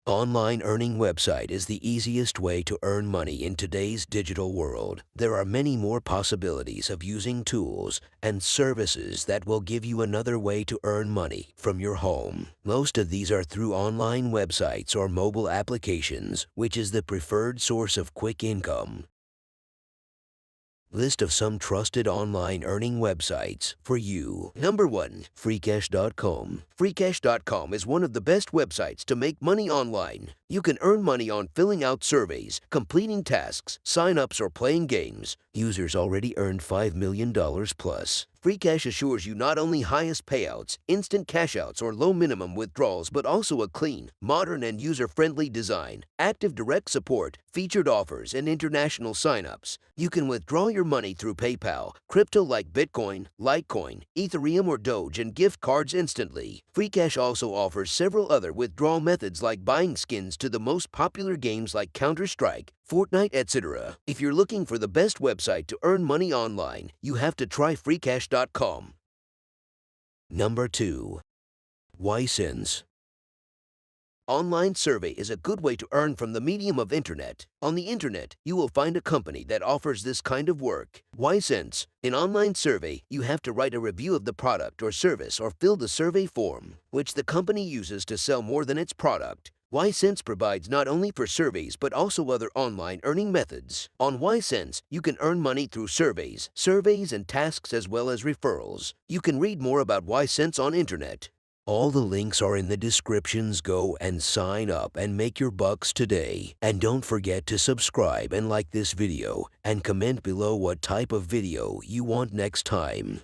Online earning website is the easiest way to earn money in today's digital world. There are many more possibilities of using tools and services that will give you another way to earn money from your home. Most of these are through online websites or mobile applications, which is the preferred source of quick income. List of some trusted online earning websites for you. Number 1. Freecash.com. Freecash.com is one of the best websites to make money online. You can earn money on filling out surveys, completing tasks, sign-ups, or playing games. Users already earned $5 million plus. Freecash assures you not only highest payouts, instant cash-outs, or low minimum withdrawals, but also a clean, modern, and user-friendly design, active direct support, featured offers, and international sign-ups. You can withdraw your money through PayPal, crypto like Bitcoin, Litecoin, Ethereum, or Doge, and gift cards instantly. Freecash also offers several other withdrawal methods like buying skins to the most popular games like Counter-Strike, Fortnite, etc. If you're looking for the best website to earn money online, you have to try freecash.com. Number 2. Ysense. Online survey is a good way to earn from the medium of internet. On the internet, you will find a company that offers this kind of work. Ysense. In online survey, you have to write a review of the product or service or fill the survey form, which the company uses to sell more than its product. Ysense provides not only for surveys but also other online earning methods. On Ysense, you can earn money through surveys, and tasks as well as referrals. You can read more about Ysense on internet. All the links are in the descriptions. Go and sign up and make your bucks today. And don't forget to subscribe and like this video and comment below what type of video you want next time.